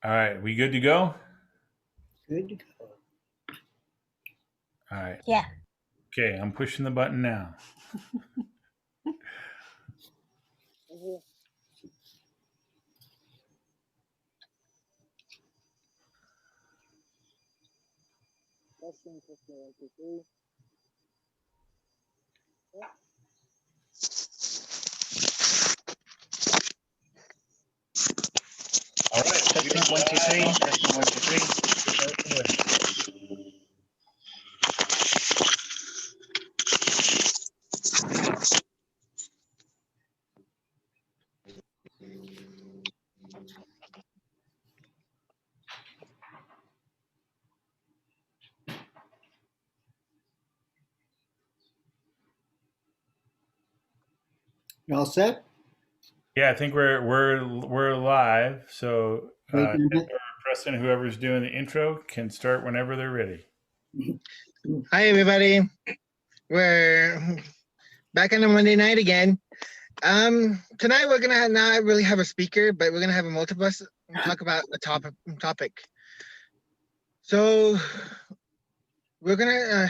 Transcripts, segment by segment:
All right, we good to go? Good to go. All right. Yeah. Okay, I'm pushing the button now. All right, testing 1, 2, 3. Testing 1, 2, 3. You all set? Yeah, I think we're live. So Wait a Nick minute. or Preston, whoever's doing the intro, can start whenever they're ready. Hi, everybody. We're back on a Monday night again. Tonight we're gonna not really have a speaker, but we're gonna have a multiple of us talk about a topic. So we're gonna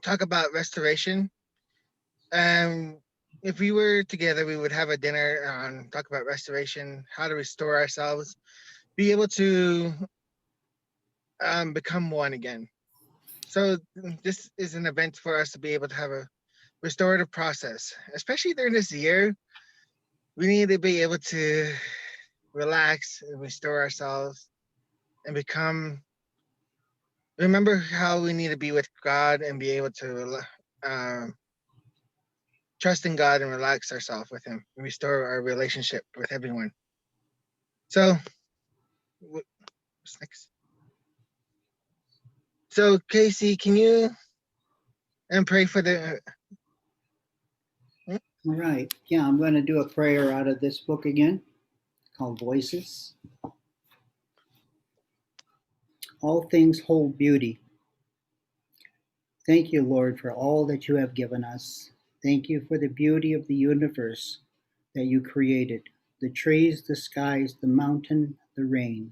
talk about restoration. If we were together, we would have a dinner and talk about restoration, how to restore ourselves, be able to become one again. So this is an event for us to be able to have a restorative process, especially during this year. We need to be able to relax and restore ourselves and remember how we need to be with God and be able to trust in God and relax ourselves with Him and restore our relationship with everyone. So, what's next? So, Casey, can you pray for the? All right. Yeah, I'm going to do a prayer out of this book again called Voices. All things hold beauty. Thank you, Lord, for all that you have given us. Thank you for the beauty of the universe that you created, the trees, the skies, the mountain, the rain.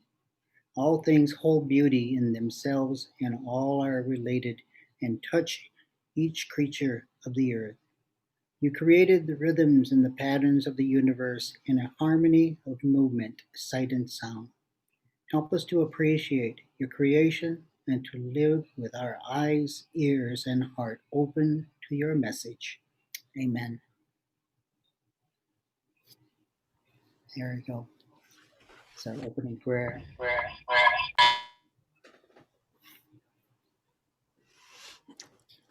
All things hold beauty in themselves, and all are related and touch each creature of the earth. You created the rhythms and the patterns of the universe in a harmony of movement, sight, and sound. Help us to appreciate your creation and to live with our eyes, ears, and heart open to your message. Amen. There we go. It's our opening prayer.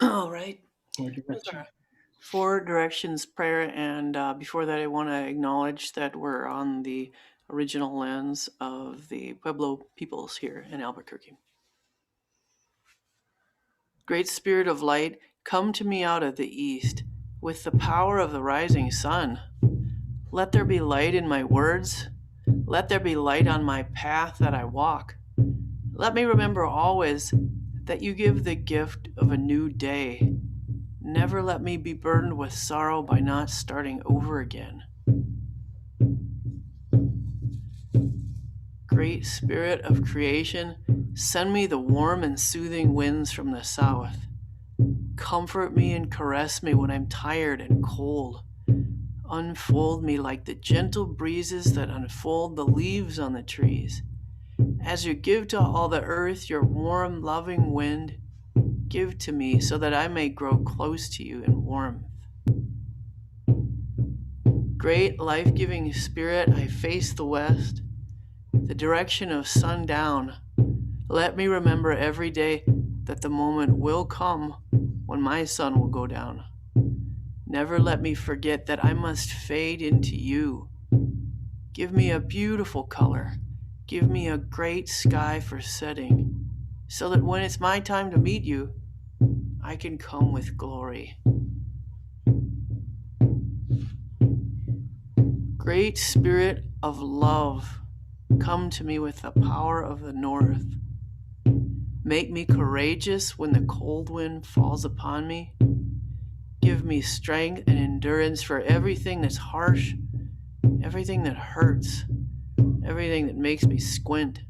All right. Direction. Four directions prayer, and before that, I want to acknowledge that we're on the original lands of the Pueblo peoples here in Albuquerque. Great Spirit of light, come to me out of the east with the power of the rising sun. Let there be light in my words. Let there be light on my path that I walk. Let me remember always that you give the gift of a new day. Never let me be burdened with sorrow by not starting over again. Great Spirit of creation, send me the warm and soothing winds from the south. Comfort me and caress me when I'm tired and cold. Unfold me like the gentle breezes that unfold the leaves on the trees. As you give to all the earth your warm, loving wind, give to me so that I may grow close to you in warmth. Great life-giving Spirit, I face the west, the direction of sundown. Let me remember every day that the moment will come when my sun will go down. Never let me forget that I must fade into you. Give me a beautiful color. Give me a great sky for setting, so that when it's my time to meet you, I can come with glory. Great Spirit of love, come to me with the power of the north. Make me courageous when the cold wind falls upon me. Give me strength and endurance for everything that's harsh, everything that hurts. everything that makes me squint.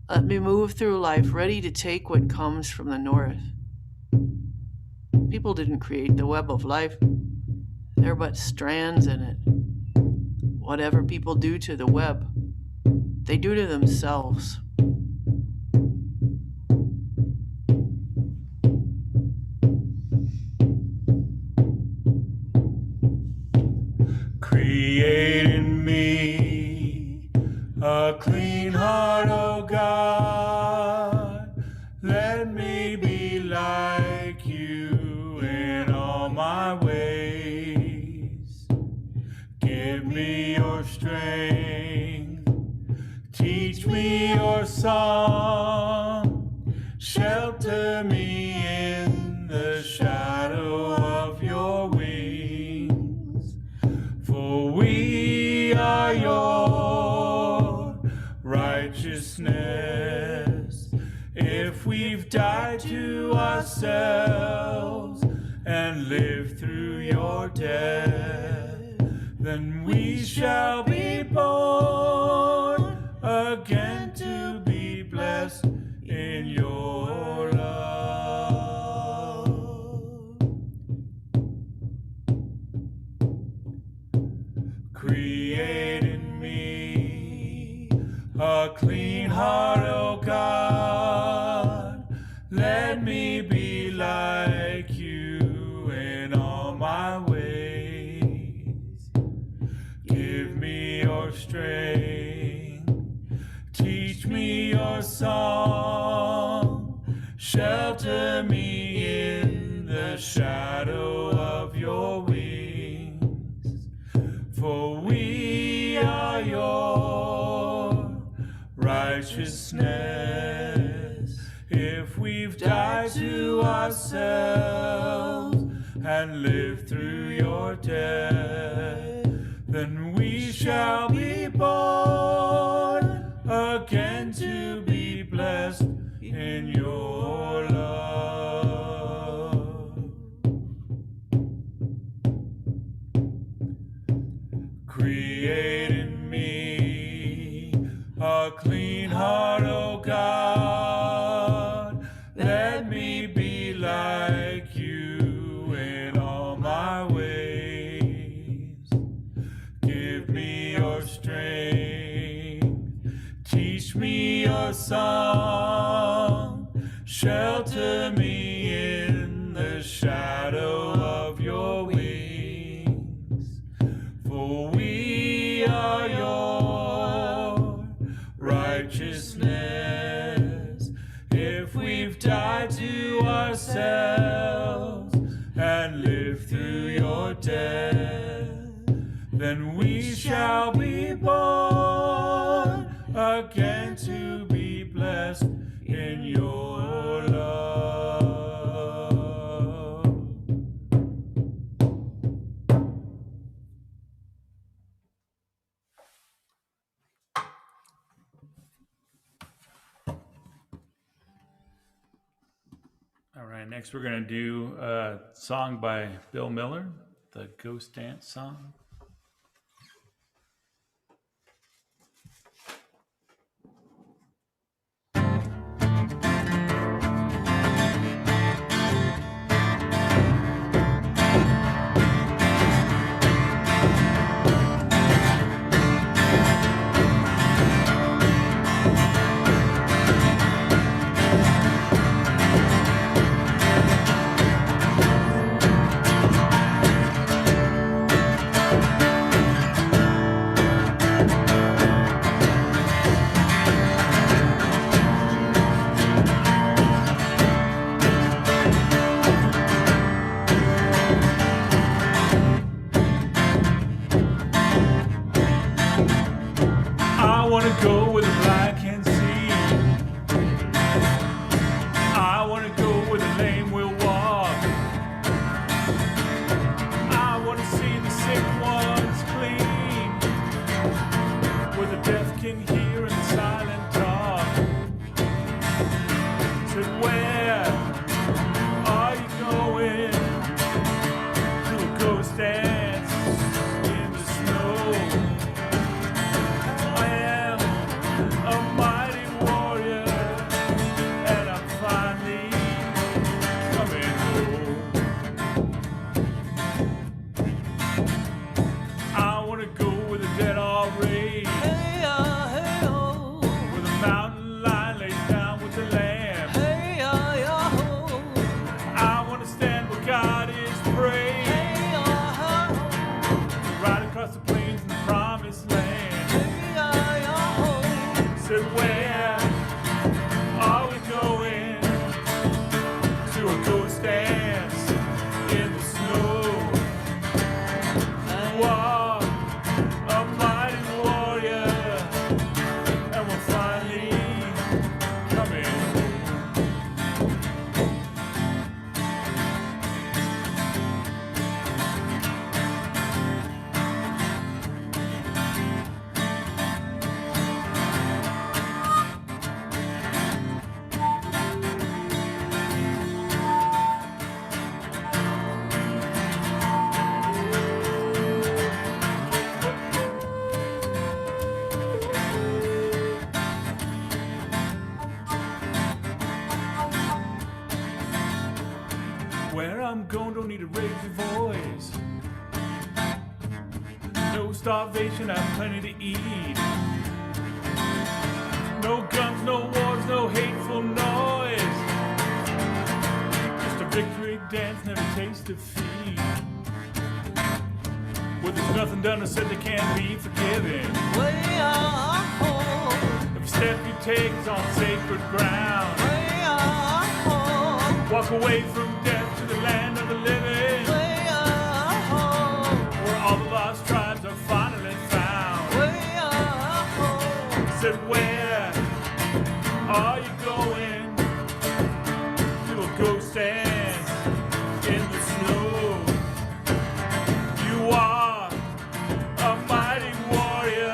Let me move through life ready to take what comes from the north. People didn't create the web of life. They're but strands in it. Whatever people do to the web, they do to themselves. Create in me a clean heart, O God. Let me be like you in all my ways. Give me your strength. Teach me your song. Shelter me in the shadow of your wings. For we are your righteousness. If we've died to ourselves and lived through your death, then we shall be born again to be blessed in your love. Create in me a clean heart, O God. Let me be like you in all my ways. Give me your strength. Teach me your song. Shelter me in the shadow of your wings. For we are your righteousness. If we've died to ourselves and lived through your death, then we shall be born again to be blessed in your love. Create in me a clean heart, O God. Let me be like you in all my ways. Give me your strength. Teach me your song. Shelter me in the shadow of your wings. For we are your righteousness. If we've died to ourselves and lived through your death, then we shall be born again to be blessed in your love. All right, next we're going to do a song by Bill Miller, the Ghost Dance song. Where I'm going, don't need to raise your voice. No starvation, I have plenty to eat. No guns, no wars, no hateful noise. Just a victory dance, never taste defeat. Where there's nothing done or said that can't be forgiven. Way up home, Every step you take is on sacred ground. way up home, Walk away from death to the land of the living, way up home, where all the lost tribes are finally found. way up home. Said, where are you going? To a ghost dance in the snow. You are a mighty warrior,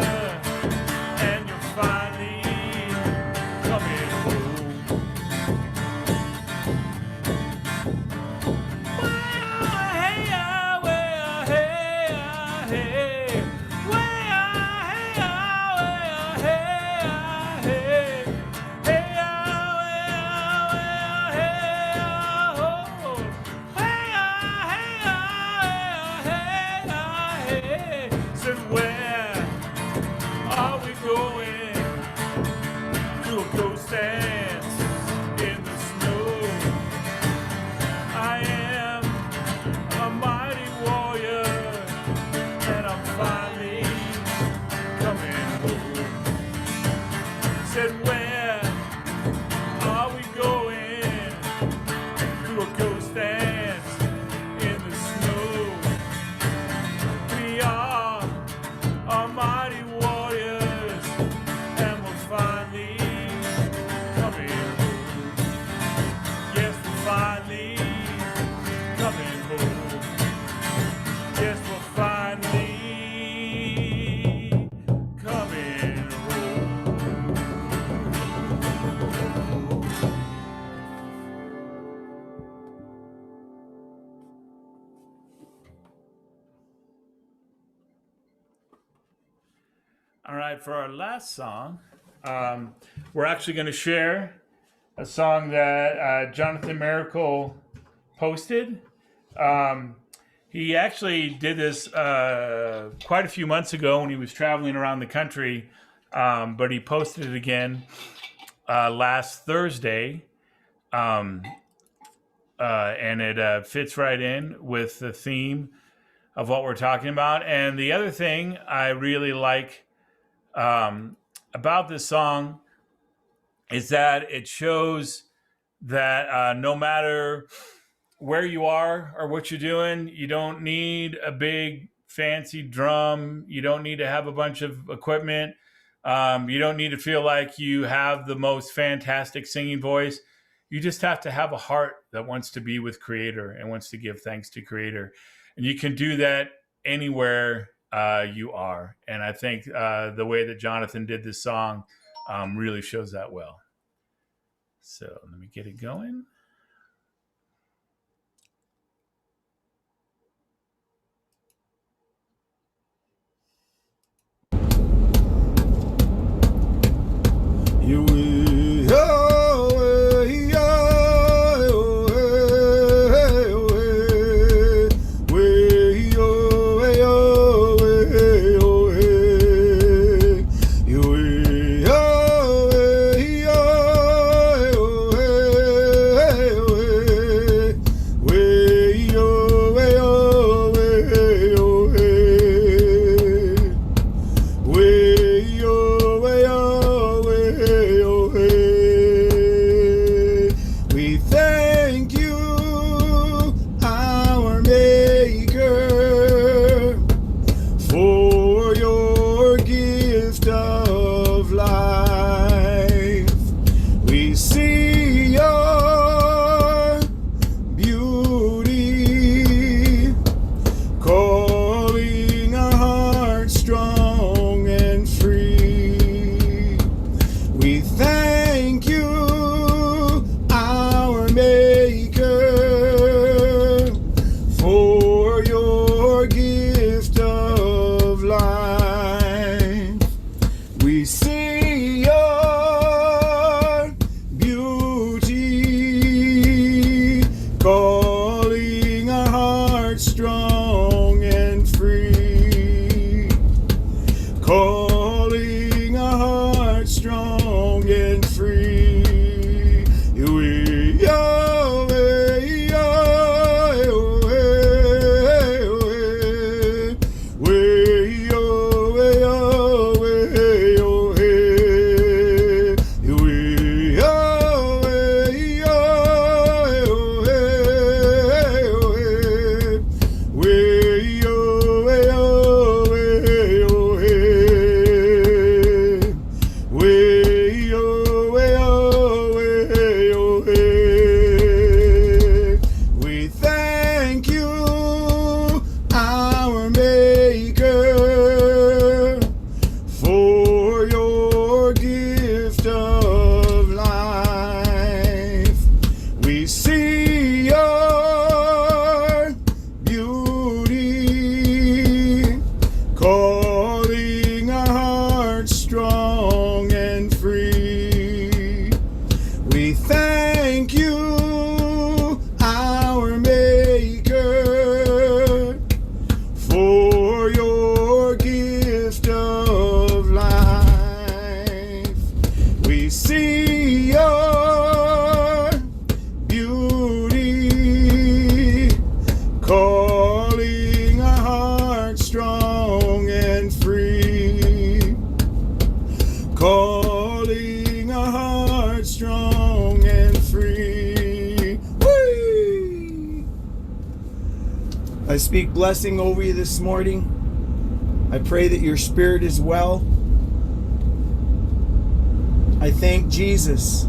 and you're finally coming home. Said, where are we going? To a ghost dance in the snow. I am a mighty warrior, and I'm finally coming home. Said, where are we going? To a ghost dance in the snow. We are mighty warriors, and we're finally coming home. Yes, we're finally coming home. Yes, we're finally coming home. All right, for our last song, we're actually going to share a song that Jonathan Miracle posted. He actually did this quite a few months ago when he was traveling around the country, but he posted it again last Thursday, and it fits right in with the theme of what we're talking about. And the other thing I really like about this song is that it shows that no matter where you are or what you're doing, you don't need a big fancy drum. You don't need to have a bunch of equipment. You don't need to feel like you have the most fantastic singing voice. You just have to have a heart that wants to be with Creator and wants to give thanks to Creator. And you can do that anywhere you are. And I think the way that Jonathan did this song really shows that well. So let me get it going. see your beauty, calling a heart strong and free. We thank you, our Maker, for your gift of life. We see your beauty, calling a heart strong and free, calling a heart strong and free. Whee! I speak blessing over you this morning. I pray that your spirit is well. I thank Jesus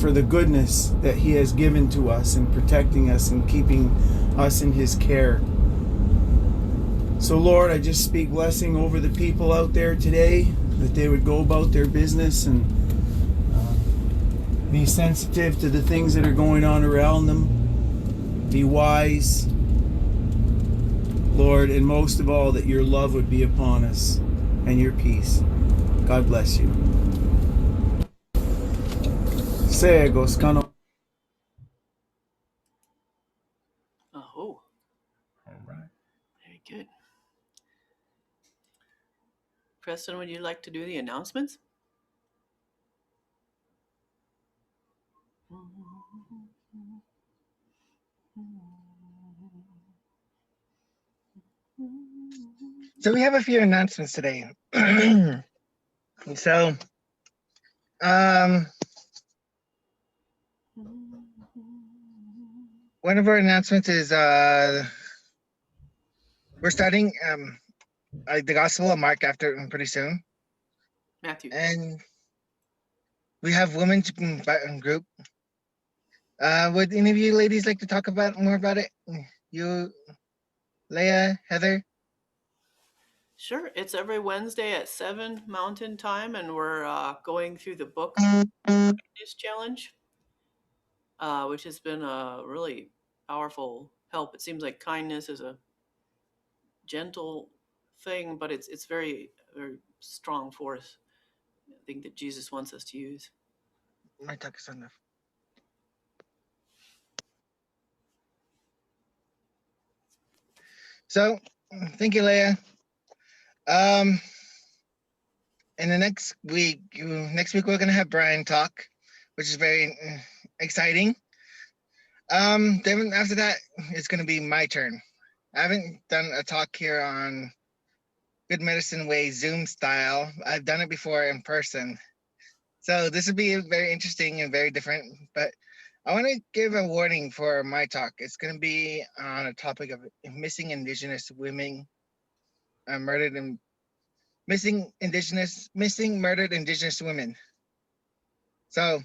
for the goodness that he has given to us in protecting us and keeping us in his care. So Lord, I just speak blessing over the people out there today, that they would go about their business and be sensitive to the things that are going on around them. Be wise, Lord, and most of all, that your love would be upon us and your peace. God bless you. Segos, Kano. Oh, All right. very good. Preston, would you like to do the announcements? So we have a few announcements today. So, one of our announcements is we're starting the Gospel of Mark after pretty soon, Matthew. and we have women's group. Would any of you ladies like to talk about more about it? You, Leah, Heather. Sure. It's every Wednesday at 7 Mountain Time, and we're going through the book Kindness Challenge, which has been a really powerful help. It seems like kindness is a gentle thing, but it's very, very strong force, I think, that Jesus wants us to use. My talk is enough. So, thank you, Leah. And the next week we're gonna have Brian talk, which is very exciting. Then after that, it's gonna be my turn. I haven't done a talk here on Good Medicine Way Zoom style. I've done it before in person. So this will be very interesting and very different, but I want to give a warning for my talk. It's going to be on a topic of missing Indigenous women, missing murdered Indigenous women. So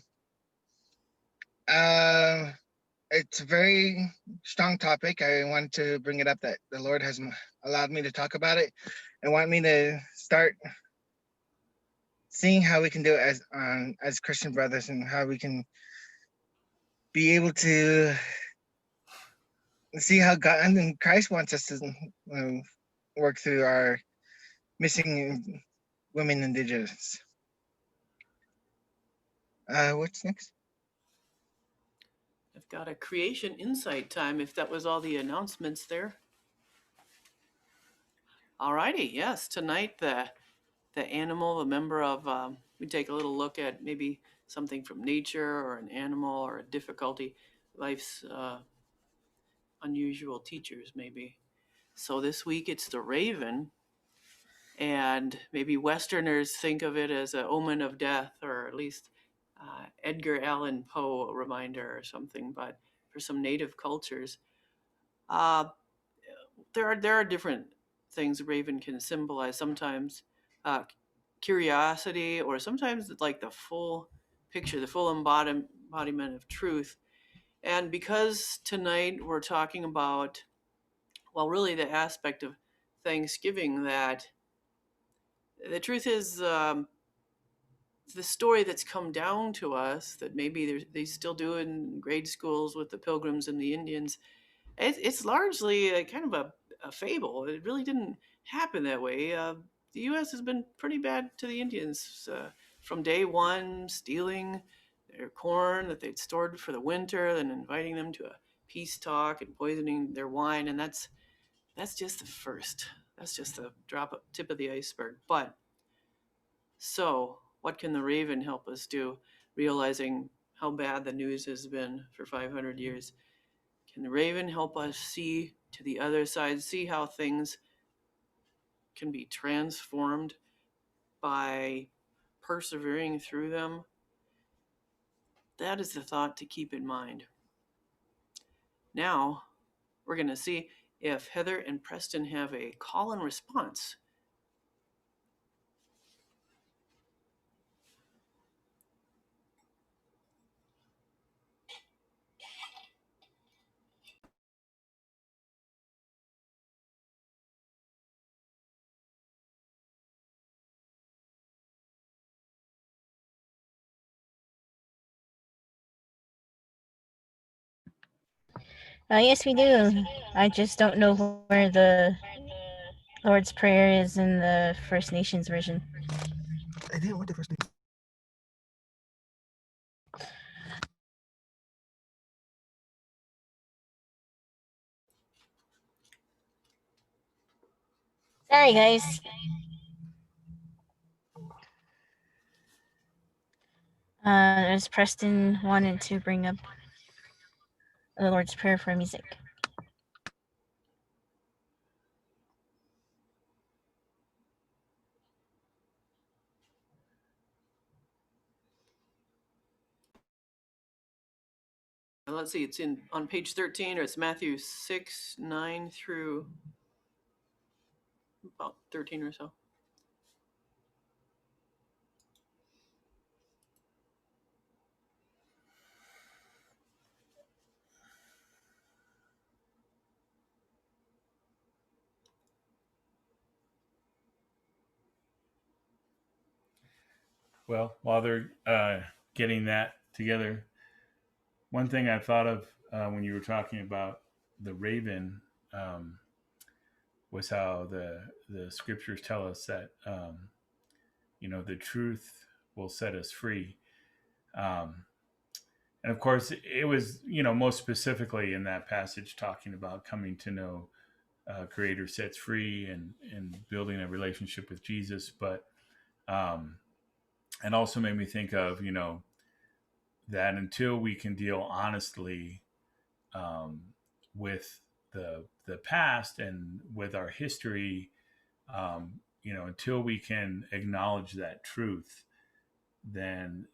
it's a very strong topic. I want to bring it up that the Lord has allowed me to talk about it and want me to start seeing how we can do it as Christian brothers, and how we can be able to see how God and Christ wants us to work through our missing women Indigenous. What's next? I've got a creation insight time, if that was all the announcements there. Alrighty, yes, tonight the animal, a member of, we take a little look at maybe something from nature or an animal or a difficulty, life's unusual teachers maybe. So this week it's the raven, and maybe Westerners think of it as an omen of death, or at least Edgar Allan Poe a reminder or something. But for some native cultures, there are different things a raven can symbolize. Sometimes curiosity, or sometimes like the full picture, the full embodiment of truth. And because tonight we're talking about, well, really the aspect of Thanksgiving, that the truth is the story that's come down to us that maybe they still do in grade schools with the Pilgrims and the Indians, it's largely a kind of a fable. It really didn't happen that way. The U.S. has been pretty bad to the Indians from day one, stealing their corn that they'd stored for the winter, then inviting them to a peace talk and poisoning their wine. And that's just the first. That's just the tip of the iceberg. But so, what can the raven help us do, realizing how bad the news has been for 500 years? Can the raven help us see to the other side, see how things can be transformed by persevering through them? That is the thought to keep in mind. Now, we're going to see if Heather and Preston have a call and response. Yes, we do. I just don't know where the Lord's Prayer is in the First Nations version. I didn't want the first name. Sorry, guys. As Preston wanted to bring up the Lord's Prayer for music. Let's see, it's on page 13, or it's Matthew 6, 9 through about 13 or so. Well, while they're getting that together, one thing I thought of when you were talking about the raven was how the scriptures tell us that the truth will set us free. Um, and of course, it was most specifically in that passage talking about coming to know Creator sets free and building a relationship with Jesus, but and also made me think of that until we can deal honestly with the past and with our history, until we can acknowledge that truth, then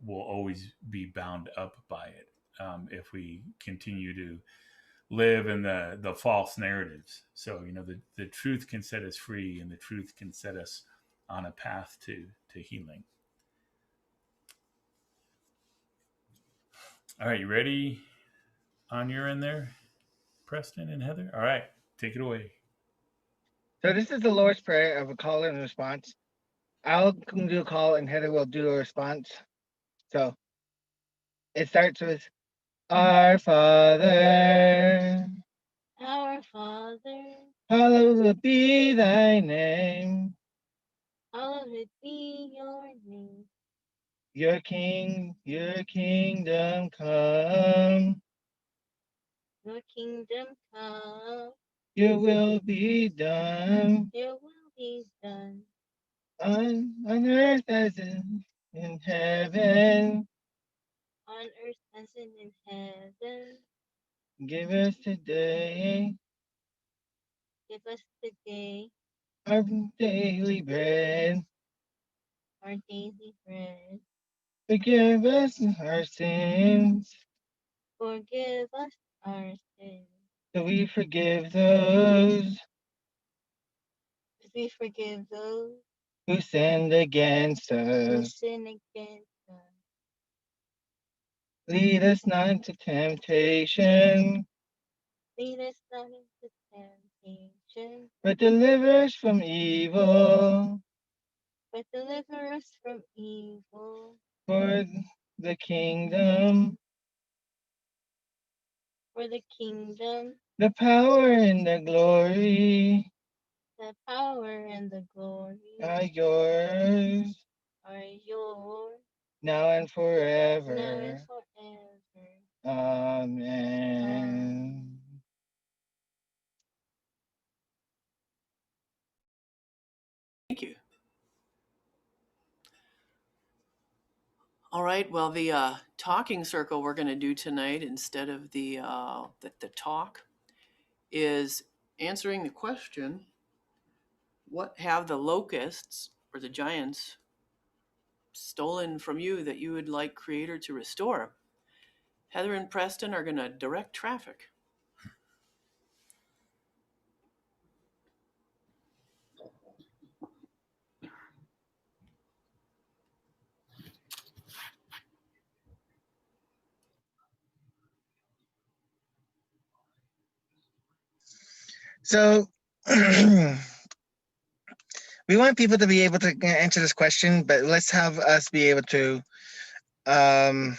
we'll always be bound up by it if we continue to live in the false narratives. So the truth can set us free, and the truth can set us on a path to healing. All right, you ready on your end there, Preston and Heather? All right, take it away. So this is the Lord's Prayer of a call and response. I'll do a call and Heather will do a response. So it starts with Our Father, Our Father, hallowed be thy name. hallowed be your name. Your kingdom come. Your kingdom come. Your will be done Your will be done on earth as in heaven. on earth as in heaven. Give us today Give us today our daily bread. our daily bread. Forgive us our sins, Forgive us our sins, so we forgive those as we forgive those who sinned against who us. sin against us. Lead us not into temptation, Lead us not into temptation, but deliver us from evil. but deliver us from evil. For the kingdom, For the kingdom, the power, and the glory the power, and the glory are yours, are yours, now and now forever. and forever. Amen. Thank you. All right. Well, the talking circle we're going to do tonight instead of the talk is answering the question: what have the locusts or the giants stolen from you that you would like Creator to restore? Heather and Preston are going to direct traffic. So we want people to be able to answer this question, but let's have us be able to have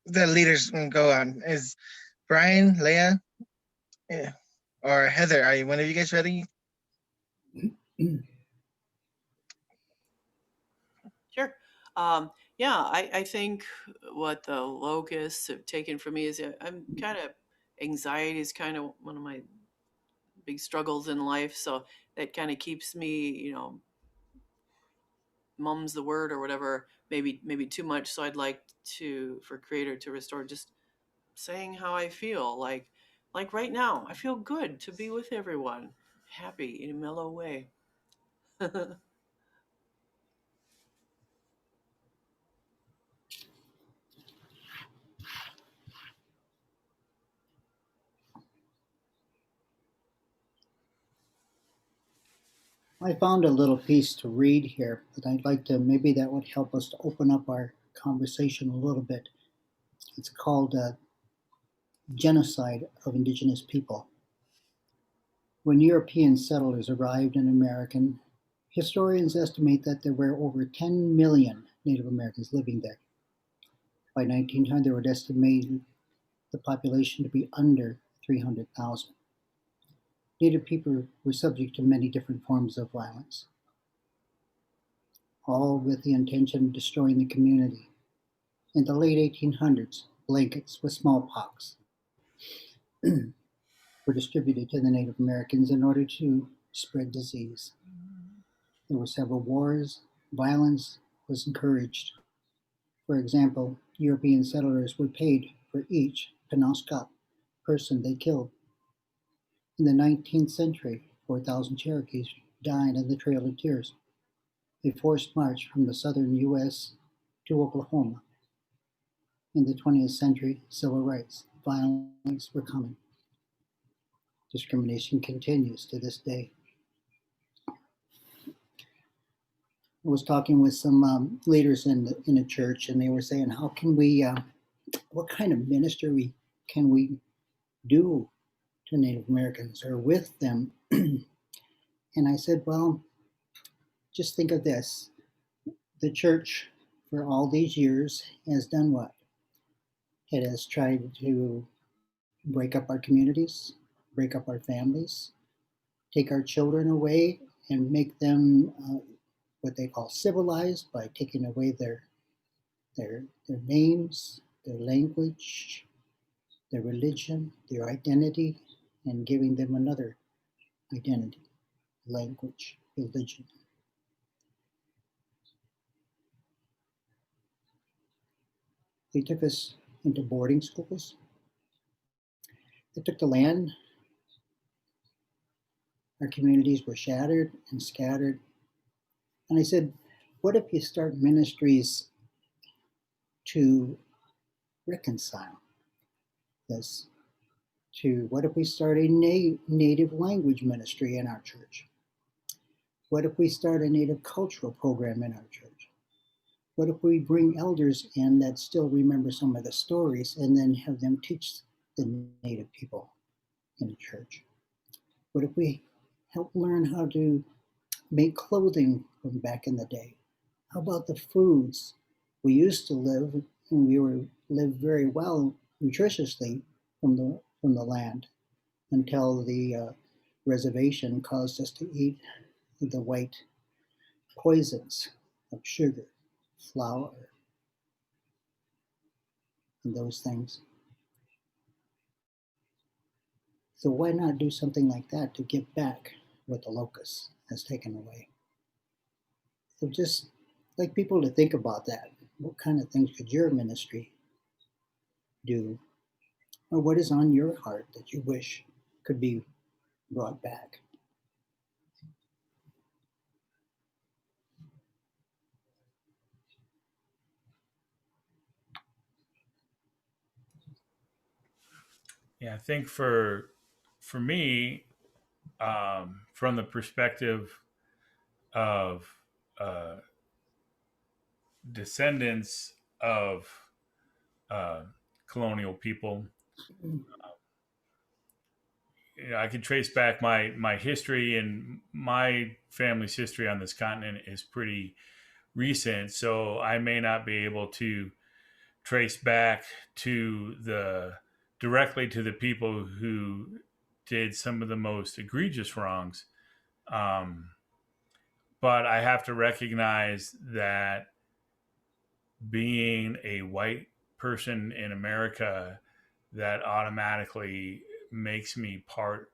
the leaders go on. Is Brian, Leah, or Heather, are you one of you guys ready? Sure. Yeah, I think what the locusts have taken from me is I'm kind of, anxiety is kind of one of my big struggles in life. So that kind of keeps me, mum's the word or whatever, maybe too much. So I'd like for Creator to restore just saying how I feel. Like right now, I feel good to be with everyone, happy in a mellow way. I found a little piece to read here that I'd like to, maybe that would help us to open up our conversation a little bit. It's called Genocide of Indigenous People. When European settlers arrived in America, historians estimate that there were over 10 million Native Americans living there. By 1900, they would estimate the population to be under 300,000. Native people were subject to many different forms of violence, all with the intention of destroying the community. In the late 1800s, blankets with smallpox were distributed to the Native Americans in order to spread disease. There were several wars. Violence was encouraged. For example, European settlers were paid for each Penobscot person they killed. In the 19th century, 4,000 Cherokees died on the Trail of Tears, a forced march from the southern U.S. to Oklahoma. In the 20th century, civil rights violence were common. Discrimination continues to this day. I was talking with some leaders in a church, and they were saying, "How can we? What kind of ministry can we do to Native Americans or with them?" And I said, "Well, just think of this: the church, for all these years, has done what? It has tried to break up our communities, break up our families, take our children away, and make them." What they call civilized by taking away their names, their language, their religion, their identity, and giving them another identity, language, religion. They took us into boarding schools. They took the land. Our communities were shattered and scattered. And I said, what if you start ministries to reconcile this? What if we start a native language ministry in our church? What if we start a native cultural program in our church? What if we bring elders in that still remember some of the stories and then have them teach the native people in the church? What if we help learn how to make clothing from back in the day? How about the foods we used to live, and we were lived very well nutritiously from the land until the reservation caused us to eat the white poisons of sugar, flour, and those things. So why not do something like that to give back what the locust has taken away? So just like people to think about that. What kind of things could your ministry do? Or what is on your heart that you wish could be brought back? Yeah, I think for me, from the perspective of uh, descendants of uh, colonial people, I can trace back my history, and my family's history on this continent is pretty recent. So I may not be able to trace back to the directly to the people who did some of the most egregious wrongs. Um, but I have to recognize that being a white person in America, that automatically makes me part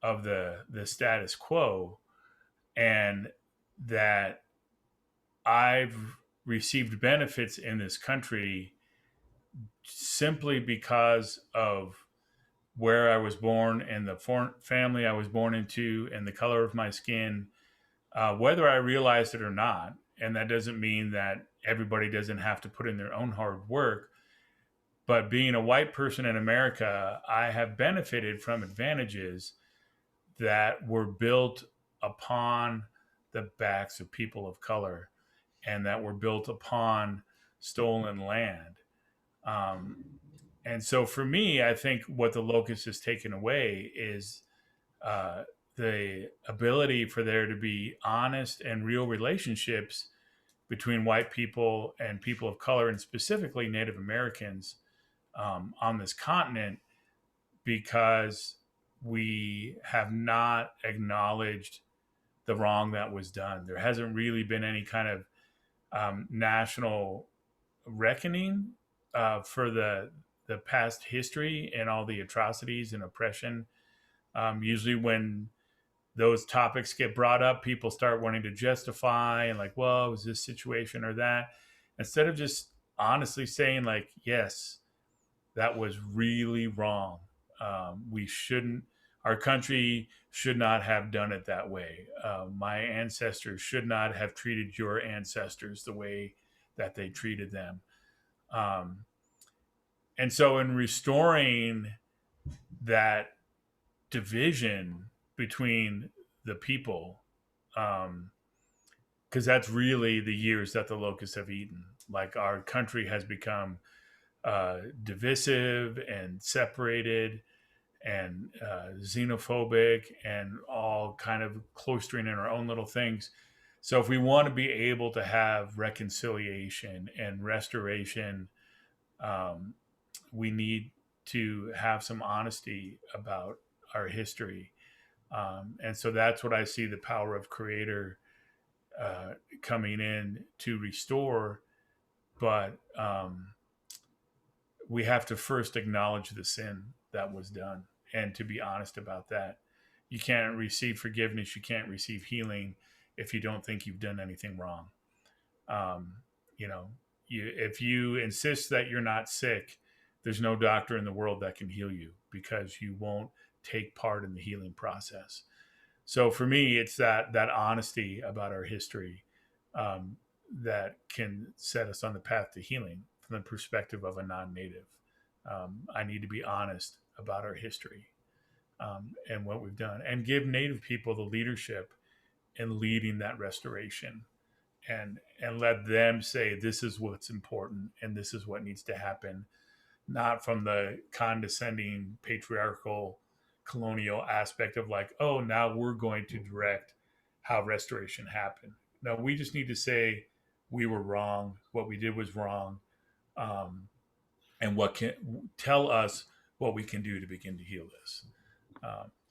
of the status quo, and that I've received benefits in this country simply because of where I was born and the family I was born into and the color of my skin, whether I realized it or not. And that doesn't mean that everybody doesn't have to put in their own hard work. But being a white person in America, I have benefited from advantages that were built upon the backs of people of color and that were built upon stolen land. Um, and so for me, I think what the locust has taken away is uh, the ability for there to be honest and real relationships between white people and people of color, and specifically Native Americans on this continent, because we have not acknowledged the wrong that was done. There hasn't really been any kind of national reckoning for the past history and all the atrocities and oppression. Usually, when those topics get brought up, people start wanting to justify and like, well, it was this situation or that, instead of just honestly saying like, yes, that was really wrong. We shouldn't. Our country should not have done it that way. My ancestors should not have treated your ancestors the way that they treated them. Um, and so, in restoring that division between the people, because that's really the years that the locusts have eaten. Like our country has become divisive and separated and xenophobic and all kind of cloistering in our own little things. So if we want to be able to have reconciliation and restoration, um, we need to have some honesty about our history. And so that's what I see the power of Creator coming in to restore. But we have to first acknowledge the sin that was done and to be honest about that. You can't receive forgiveness, you can't receive healing if you don't think you've done anything wrong. Um, you know, if you insist that you're not sick, there's no doctor in the world that can heal you because you won't take part in the healing process. So for me, it's that honesty about our history um, that can set us on the path to healing from the perspective of a non-native. I need to be honest about our history and what we've done, and give Native people the leadership in leading that restoration, and let them say this is what's important and this is what needs to happen, not from the condescending patriarchal colonial aspect of like, oh, now we're going to direct how restoration happened. No, we just need to say we were wrong, what we did was wrong, and what can tell us what we can do to begin to heal this.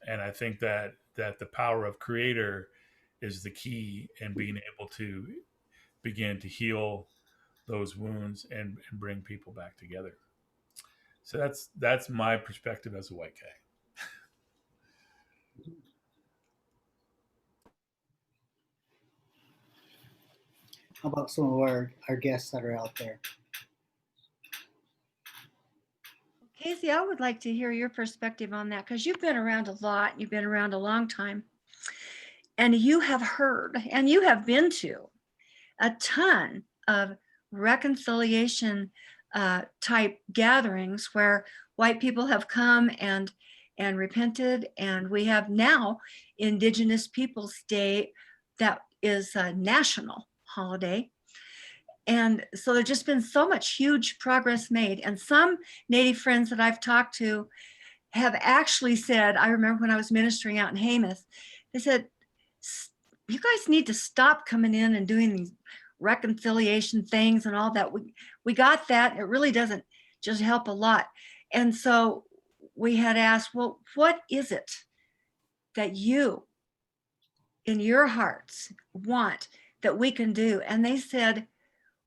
And I think that the power of Creator is the key in being able to begin to heal those wounds and bring people back together. So that's my perspective as a white guy. How about some of our guests that are out there? Casey, I would like to hear your perspective on that because you've been around a lot. You've been around a long time. And you have heard and you have been to a ton of reconciliation type gatherings where white people have come and repented. And we have now Indigenous Peoples Day that is a national holiday. And so there's just been so much huge progress made. And some Native friends that I've talked to have actually said, I remember when I was ministering out in Hamath, they said, you guys need to stop coming in and doing these reconciliation things and all that. We got that. It really doesn't just help a lot. And so we had asked, well, what is it that you in your hearts want that we can do? And they said,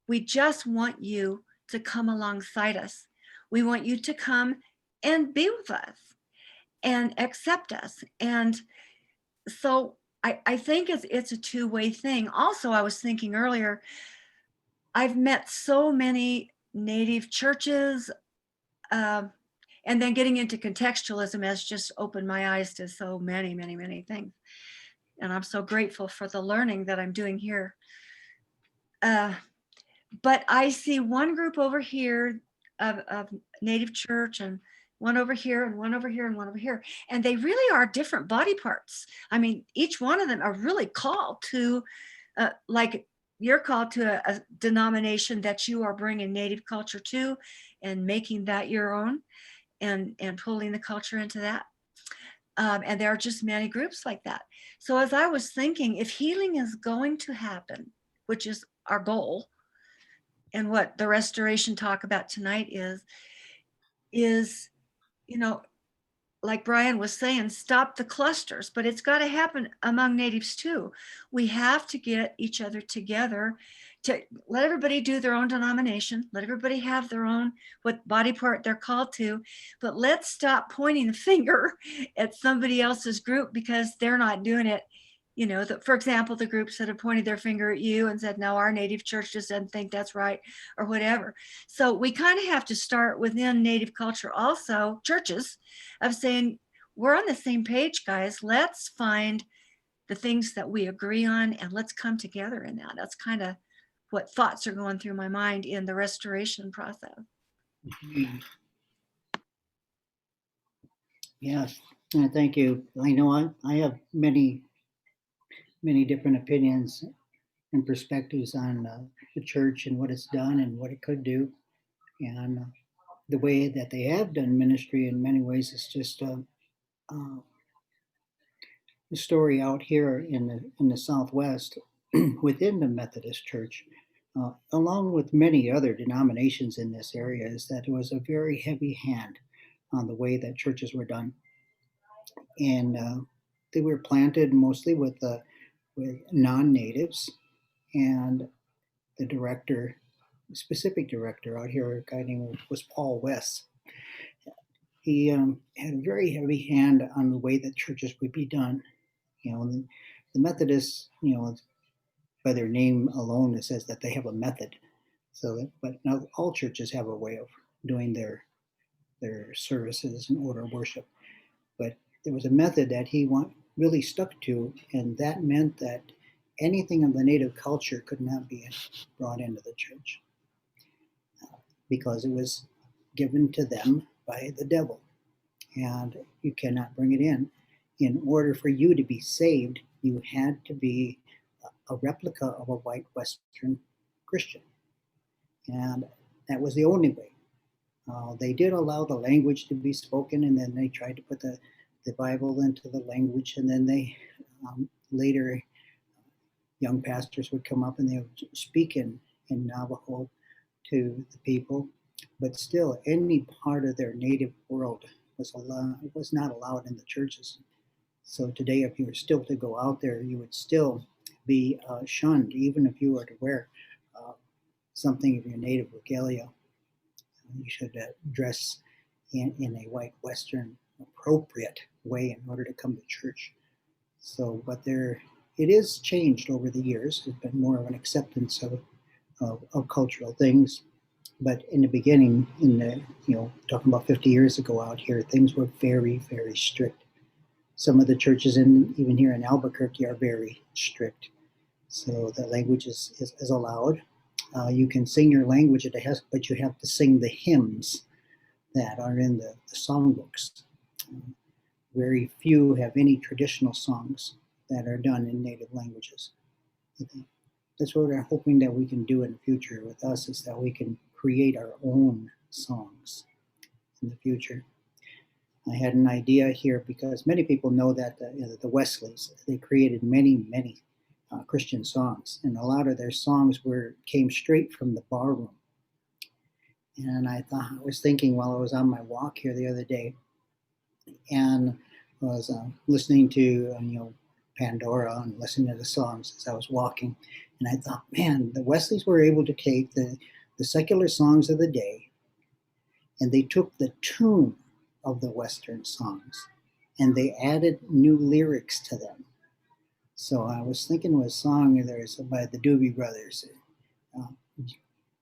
we just want you to come alongside us. We want you to come and be with us and accept us. And so I think it's a two-way thing. Also, I was thinking earlier, I've met so many Native churches, and then getting into contextualism has just opened my eyes to so many, many, many things. And I'm so grateful for the learning that I'm doing here. But I see one group over here of Native church and one over here and one over here and one over here. And they really are different body parts. I mean, each one of them are really called to, like you're called to a denomination that you are bringing Native culture to and making that your own and pulling the culture into that. And there are just many groups like that. So as I was thinking, if healing is going to happen, which is our goal, and what the restoration talk about tonight is, you know, like Brian was saying, stop the clusters, but it's got to happen among natives too. We have to get each other together to let everybody do their own denomination, let everybody have their own, what body part they're called to, but let's stop pointing the finger at somebody else's group because they're not doing it. You know, for example, the groups that have pointed their finger at you and said, no, our Native church just doesn't think that's right or whatever. So we kind of have to start within Native culture also, churches, of saying, we're on the same page, guys. Let's find the things that we agree on and let's come together in that. That's kind of what thoughts are going through my mind in the restoration process. Yes, thank you. I know I have many different opinions and perspectives on the church and what it's done and what it could do. And the way that they have done ministry in many ways is just the story out here in the Southwest within the Methodist Church, along with many other denominations in this area, is that there was a very heavy hand on the way that churches were done. And they were planted mostly with non-natives, and the specific director out here, a guy named was Paul West. He had a very heavy hand on the way that churches would be done. You know, the Methodists, you know, by their name alone, it says that they have a method. But now all churches have a way of doing their services and order of worship. But there was a method that he really stuck to, and that meant that anything of the Native culture could not be brought into the church because it was given to them by the devil, and you cannot bring it in. In order for you to be saved, you had to be a replica of a white Western Christian, and that was the only way. They did allow the language to be spoken, and then they tried to put the Bible into the language, and then they later young pastors would come up and they would speak in Navajo to the people, but still any part of their native world was not allowed in the churches. So today, if you were still to go out there, you would still be shunned, even if you were to wear something of your native regalia. You should dress in a white Western appropriate way in order to come to church. So, but it is changed over the years. There's been more of an acceptance of cultural things. But in the beginning, talking about 50 years ago out here, things were very, very strict. Some of the churches, even here in Albuquerque, are very strict. So the language is allowed. You can sing your language, but you have to sing the hymns that are in the songbooks. Very few have any traditional songs that are done in native languages. That's what we're hoping that we can do in the future with us, is that we can create our own songs in the future. I had an idea here because many people know that the Wesleys, they created many, many Christian songs, and a lot of their songs came straight from the barroom. And I was thinking while I was on my walk here the other day, and I was listening to Pandora and listening to the songs as I was walking, and I thought, man, the Wesleys were able to take the secular songs of the day, and they took the tune of the Western songs, and they added new lyrics to them. So I was thinking of a song there's by the Doobie Brothers.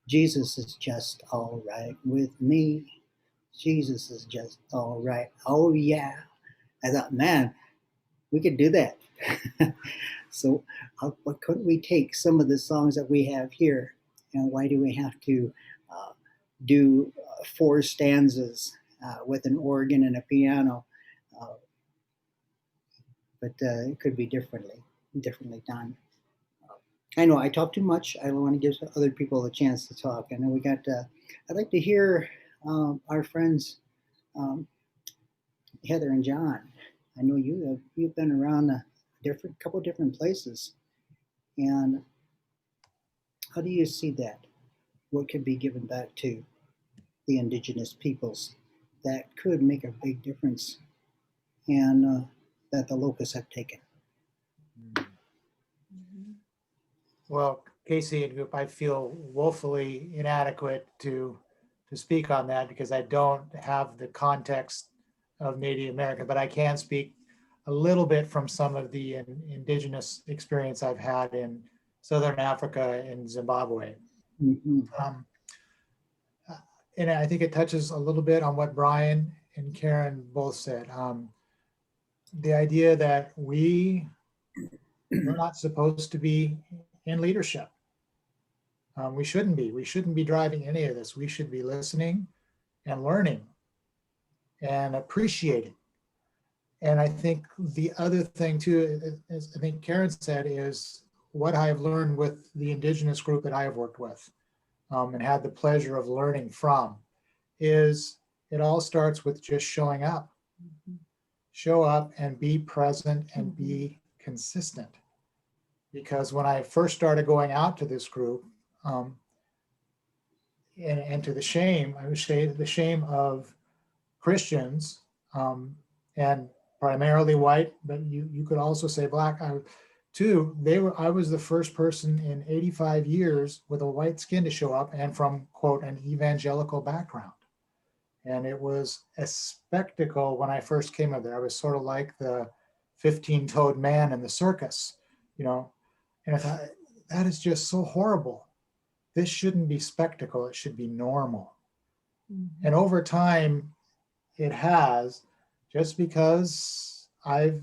Jesus is just all right with me. Jesus is just all right. Oh yeah. I thought, man, we could do that. So what couldn't we take some of the songs that we have here, and why do we have to do 4 stanzas with an organ and a piano? But it could be differently done. I know I talk too much. I want to give other people a chance to talk. I know we got. I'd like to hear our friends Heather and John. I know you've been around a couple different places, and how do you see that? What could be given back to the indigenous peoples that could make a big difference, and that the locusts have taken? Well, Casey and group, I feel woefully inadequate to speak on that because I don't have the context of Native American, but I can speak a little bit from some of the indigenous experience I've had in Southern Africa and Zimbabwe. Mm-hmm. And I think it touches a little bit on what Brian and Karen both said. The idea that we're not supposed to be in leadership. We shouldn't be. We shouldn't be driving any of this. We should be listening and learning and appreciating. And I think the other thing too, as I think Karen said, is what I have learned with the indigenous group that I have worked with and had the pleasure of learning from, is it all starts with just showing up. Show up and be present and be consistent. Because when I first started going out to this group, and to the shame, I would say the shame of Christians, and primarily white, but you could also say black. I was the first person in 85 years with a white skin to show up and from, quote, an evangelical background. And it was a spectacle when I first came up there. I was sort of like the 15-toed man in the circus, and I thought, that is just so horrible. This shouldn't be spectacle, it should be normal. Mm-hmm. And over time, it has, just because I've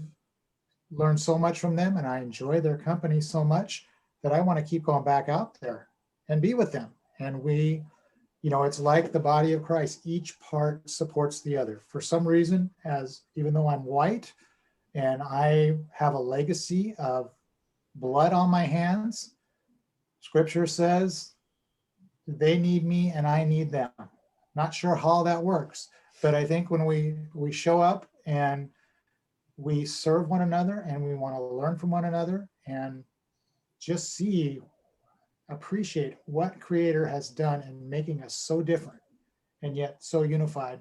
learned so much from them and I enjoy their company so much that I want to keep going back out there and be with them. And we, it's like the body of Christ. Each part supports the other. For some reason, even though I'm white and I have a legacy of blood on my hands, Scripture says they need me and I need them. Not sure how that works, but I think when we show up and we serve one another and we want to learn from one another and just appreciate what Creator has done in making us so different and yet so unified.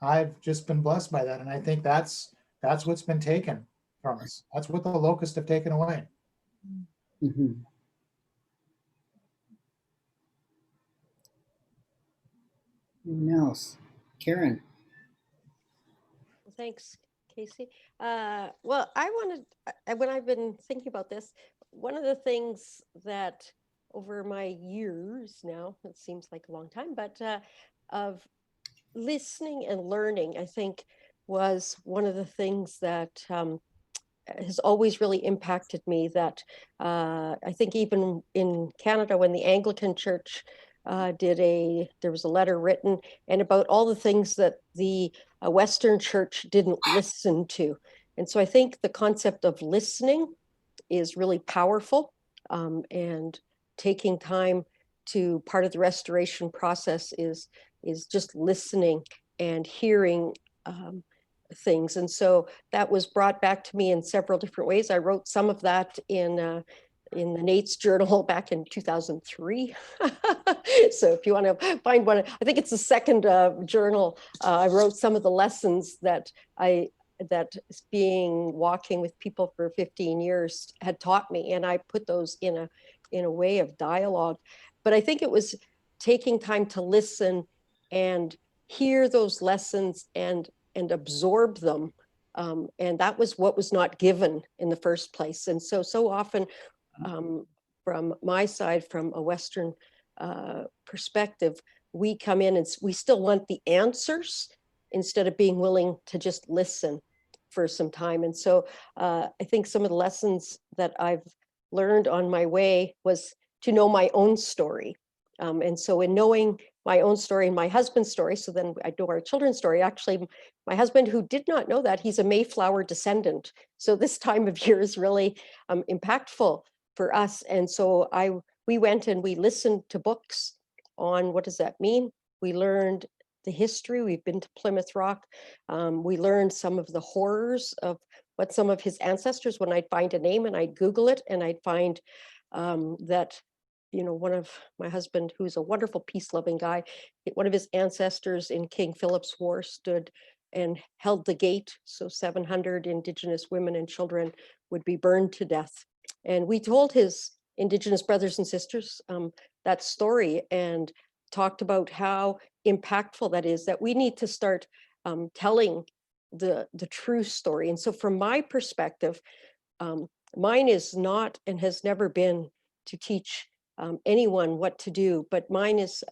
I've just been blessed by that. And I think that's what's been taken from us. That's what the locusts have taken away. Mhm. Anyone else? Karen. Thanks, Casey. Well, when I've been thinking about this, one of the things that over my years now, it seems like a long time, but of listening and learning, I think was one of the things that has always really impacted me. That I think even in Canada, when the Anglican Church there was a letter written and about all the things that the Western Church didn't listen to. And so I think the concept of listening is really powerful, and taking time to part of the restoration process is just listening and hearing things. And so that was brought back to me in several different ways. I wrote some of that in the Nate's Journal back in 2003. So if you want to find one, I think it's the second journal. I wrote some of the lessons that walking with people for 15 years had taught me, and I put those in a way of dialogue. But I think it was taking time to listen and hear those lessons and absorb them. And that was what was not given in the first place. And so often, from my side, from a Western perspective, we come in and we still want the answers instead of being willing to just listen for some time. And so I think some of the lessons that I've learned on my way was to know my own story. And so in knowing my own story and my husband's story, so then I know our children's story. Actually, my husband, who did not know that, he's a Mayflower descendant. So this time of year is really impactful for us. And so we went and we listened to books on what does that mean. We learned the history. We've been to Plymouth Rock. We learned some of the horrors of what some of his ancestors, when I'd find a name and I'd Google it and I'd find that, one of my husband, who's a wonderful peace-loving guy, one of his ancestors in King Philip's War stood and held the gate. So 700 Indigenous women and children would be burned to death. And we told his Indigenous brothers and sisters that story and talked about how impactful that is, that we need to start telling the true story. And so from my perspective, mine is not and has never been to teach anyone what to do, but mine is,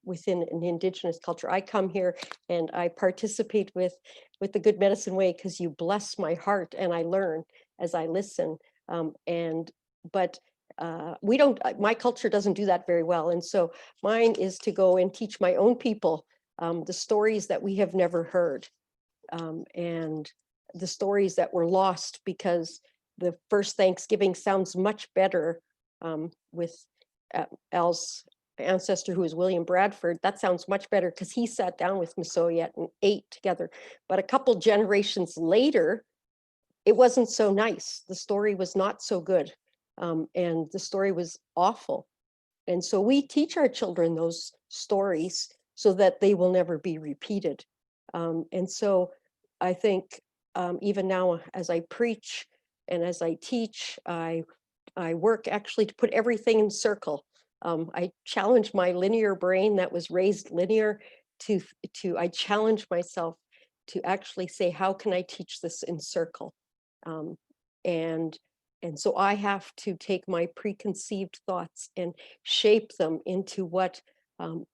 within an Indigenous culture. I come here and I participate with the Good Medicine Way because you bless my heart and I learn as I listen. But my culture doesn't do that very well. And so mine is to go and teach my own people the stories that we have never heard, and the stories that were lost because the first Thanksgiving sounds much better with Al's ancestor, who is William Bradford. That sounds much better because he sat down with Misoyet and ate together. But a couple generations later, it wasn't so nice. The story was not so good. And the story was awful. And so we teach our children those stories so that they will never be repeated. And so I think even now, as I preach and as I teach, I work actually to put everything in circle. I challenge my linear brain that was raised linear I challenge myself to actually say, how can I teach this in circle? And so I have to take my preconceived thoughts and shape them into what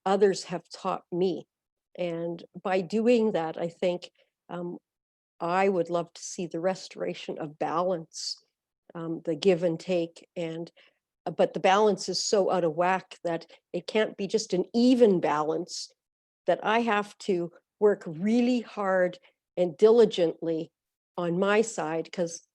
others have taught me. And by doing that, I think I would love to see the restoration of balance, the give and take. But the balance is so out of whack that it can't be just an even balance, that I have to work really hard and diligently on my side, because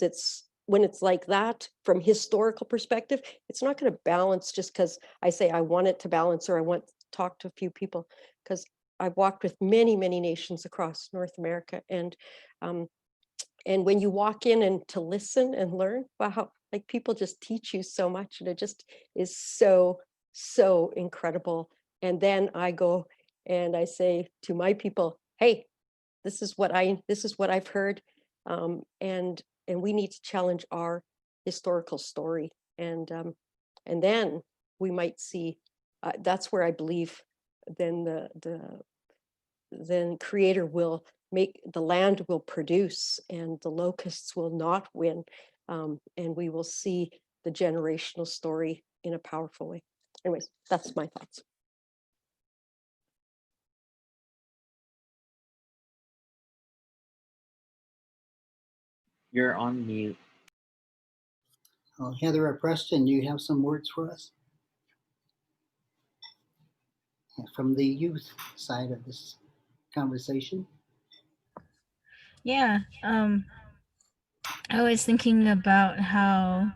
it's when it's like that from historical perspective, it's not going to balance just because I say I want it to balance or I want to talk to a few people, because I've walked with many, many nations across North America, and And when you walk in and to listen and learn, wow, like people just teach you so much, and it just is so, so incredible. And then I go and I say to my people, hey, this is what I've heard. And we need to challenge our historical story. And then we might see, that's where I believe then then Creator will make, the land will produce and the locusts will not win. And we will see the generational story in a powerful way. Anyways, that's my thoughts. You're on mute. Heather or Preston, you have some words for us? From the youth side of this conversation. Yeah. I was thinking about how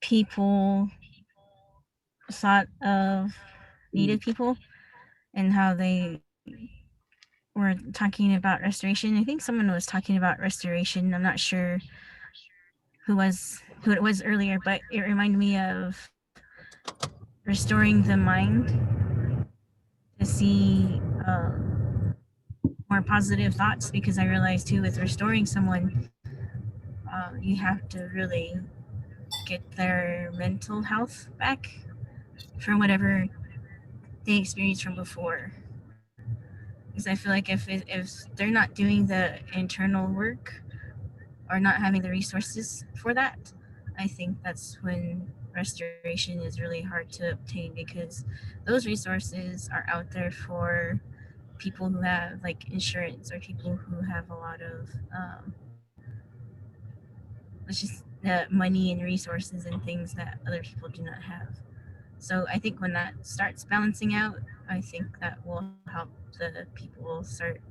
people thought of Native people and how they were talking about restoration. I think someone was talking about restoration. I'm not sure who it was earlier, but it reminded me of restoring the mind to see more positive thoughts, because I realized too, with restoring someone, you have to really get their mental health back from whatever they experienced from before. Because I feel like if they're not doing the internal work or not having the resources for that, I think that's when restoration is really hard to obtain, because those resources are out there for people who have like insurance or people who have a lot of let's just money and resources and things that other people do not have. So I think when that starts balancing out, I think that will help the people start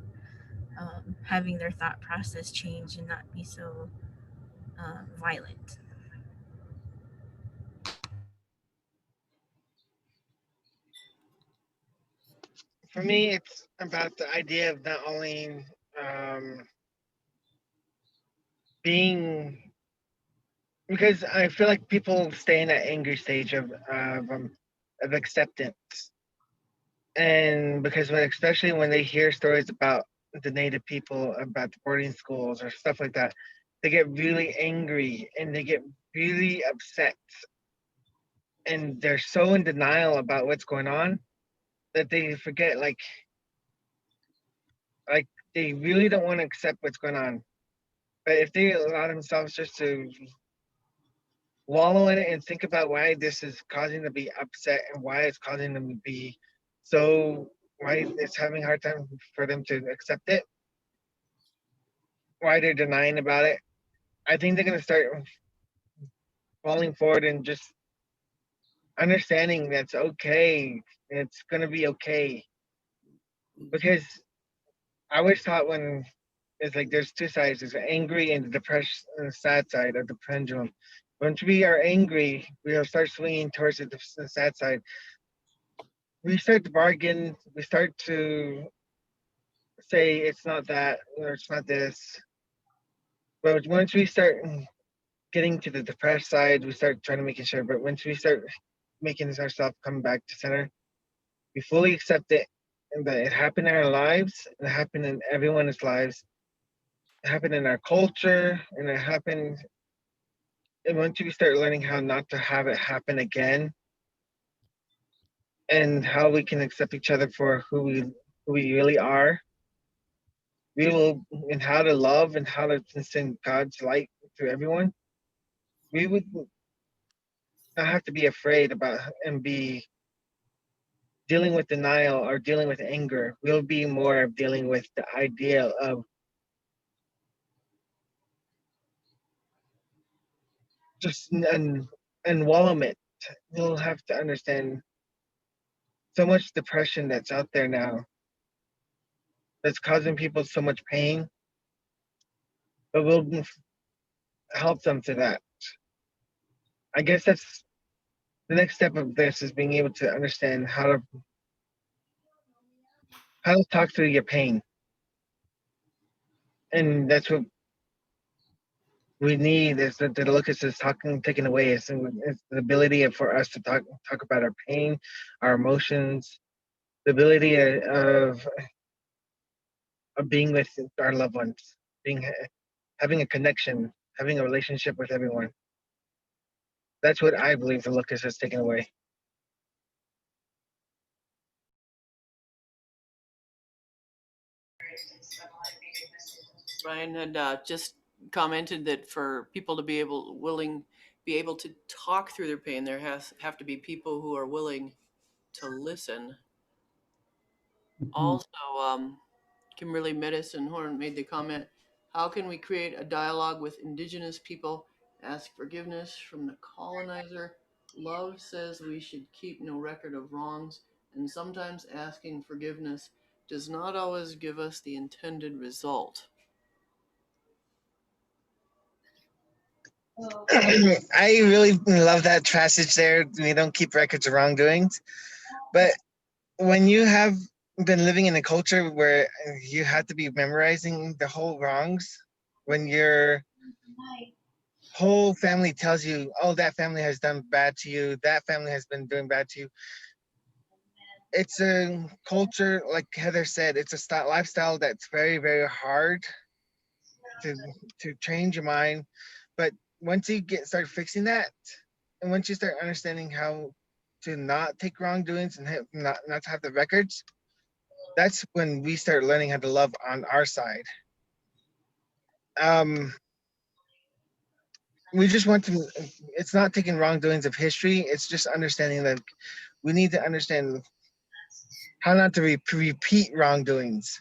having their thought process change and not be so violent. For me, it's about the idea of not only being, because I feel like people stay in that angry stage of acceptance, and because especially when they hear stories about the Native people, about the boarding schools or stuff like that, they get really angry and they get really upset, and they're so in denial about what's going on that they forget, like they really don't want to accept what's going on. But if they allow themselves just to wallow in it and think about why this is causing them to be upset and why it's causing them to be so, why it's having a hard time for them to accept it, why they're denying about it, I think they're going to start falling forward and just understanding that's okay. It's going to be okay. Because I always thought when it's like there's two sides, there's angry and the depressed and the sad side of the pendulum. Once we are angry, we'll start swinging towards the sad side. We start to bargain, we start to say it's not that or it's not this. But once we start getting to the depressed side, we start trying to make it sure. But once we start making ourselves come back to center, we fully accept it and that it happened in our lives, it happened in everyone's lives, it happened in our culture, and it happened. And once we start learning how not to have it happen again, and how we can accept each other for who we really are, we will, and how to love and how to send God's light to everyone, we would not have to be afraid about and be dealing with denial or dealing with anger. We'll be more of dealing with the idea of just an enwallowment. We'll have to understand so much depression that's out there now that's causing people so much pain, but we'll help them to that. I guess that's the next step of this, is being able to understand how to talk through your pain. And that's what we need is that the locust is taken away. It's the ability for us to talk about our pain, our emotions, the ability of being with our loved ones, having a connection, having a relationship with everyone. That's what I believe the locust has taken away. Ryan had just commented that for people to be able to talk through their pain, there have to be people who are willing to listen. Also, Kimberly Medicine Horn made the comment, how can we create a dialogue with indigenous people, ask forgiveness from the colonizer? Love says we should keep no record of wrongs, and sometimes asking forgiveness does not always give us the intended result. I really love that passage there. We don't keep records of wrongdoings. But when you have been living in a culture where you have to be memorizing the whole wrongs, when your whole family tells you, oh, that family has done bad to you, that family has been doing bad to you, it's a culture, like Heather said, it's a lifestyle that's very, very hard to change your mind. But once you start fixing that, and once you start understanding how to not take wrongdoings and not to have the records, that's when we start learning how to love on our side. We just want to, it's not taking wrongdoings of history, it's just understanding that we need to understand how not to repeat wrongdoings.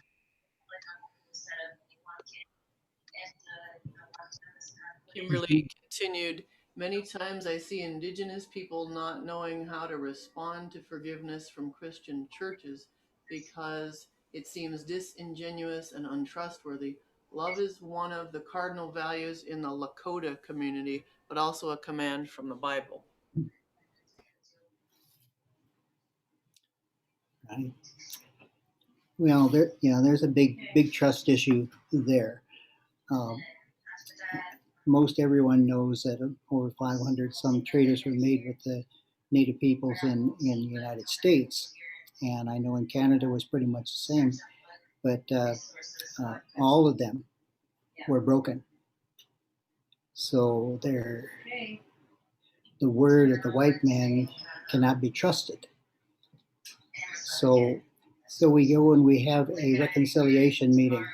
Kimberly continued, many times I see indigenous people not knowing how to respond to forgiveness from Christian churches because it seems disingenuous and untrustworthy. Love is one of the cardinal values in the Lakota community, but also a command from the Bible. Right. Well, there's a big trust issue there. Most everyone knows that over 500 some treaties were made with the Native peoples in the United States, and I know in Canada was pretty much the same, but all of them were broken. So the word of the white man cannot be trusted. So we go and we have a reconciliation meeting.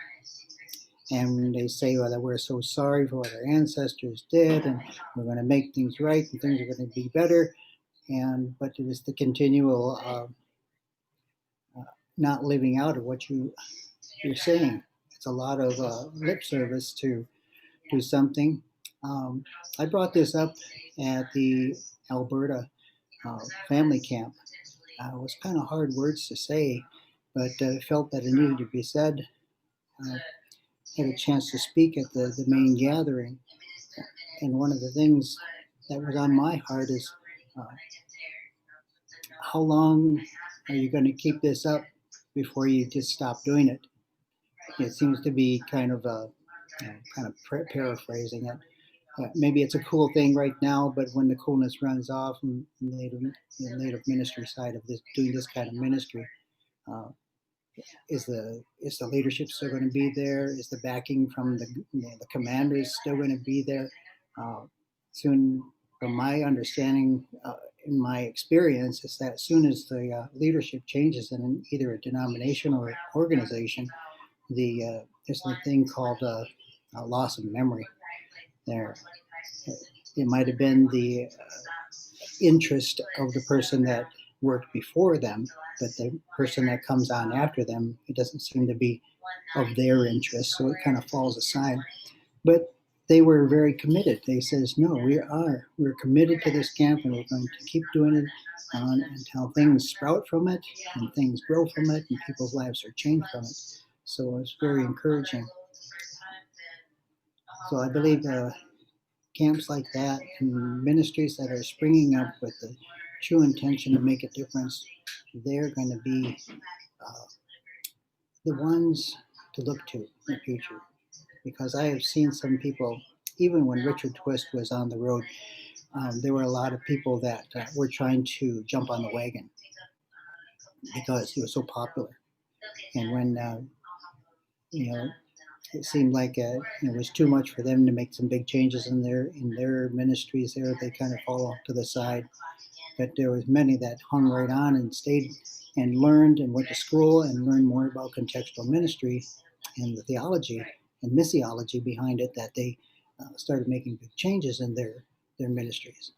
And they say, well, that we're so sorry for what our ancestors did, and we're going to make things right, and things are going to be better. But it is the continual not living out of what you're saying. It's a lot of lip service to do something. I brought this up at the Alberta family camp. It was kind of hard words to say, but I felt that it needed to be said. Had a chance to speak at the main gathering, and one of the things that was on my heart is how long are you going to keep this up before you just stop doing it? It seems to be kind of paraphrasing it. Maybe it's a cool thing right now, but when the coolness runs off and the Native ministry side of this, doing this kind of ministry, is the leadership still going to be there? Is the backing from the commanders still going to be there? Soon, from my understanding, in my experience, is that as soon as the leadership changes in either a denomination or an organization, there's a thing called loss of memory. There, it might have been the interest of the person that worked before them, but the person that comes on after them, it doesn't seem to be of their interest, so it kind of falls aside. But they were very committed. They says, no, we're committed to this camp, and we're going to keep doing it until things sprout from it and things grow from it and people's lives are changed from it. So it's very encouraging. So I believe camps like that and ministries that are springing up with the true intention to make a difference, they're going to be the ones to look to in the future. Because I have seen some people even when Richard Twist was on the road, there were a lot of people that were trying to jump on the wagon because he was so popular. And when it seemed like it was too much for them to make some big changes in their ministries there, they kind of fall off to the side. But there was many that hung right on and stayed and learned and went to school and learned more about contextual ministry and the theology and missiology behind it, that they started making big changes in their ministries.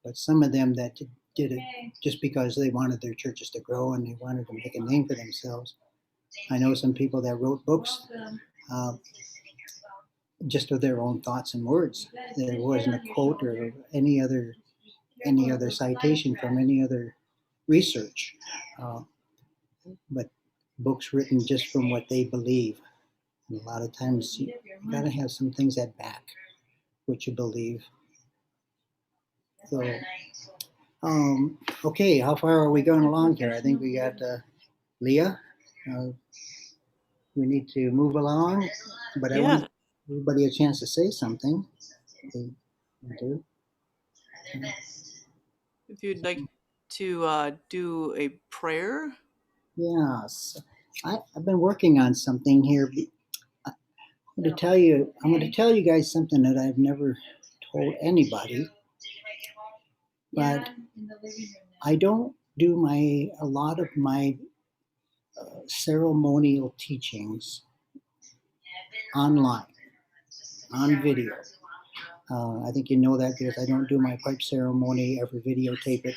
But some of them that did it just because they wanted their churches to grow and they wanted to make a name for themselves. I know some people that wrote books just with their own thoughts and words. There wasn't a quote or any other citation from any other research, but books written just from what they believe. And a lot of times you got to have some things that back what you believe. So, okay, how far are we going along here? I think we got Leah. We need to move along, but I want everybody a chance to say something. They do. If you'd like to do a prayer. Yes, I've been working on something here. I'm going to tell you guys something that I've never told anybody. But I don't do a lot of my ceremonial teachings online, on video. I think you know that because I don't do my pipe ceremony, ever videotape it.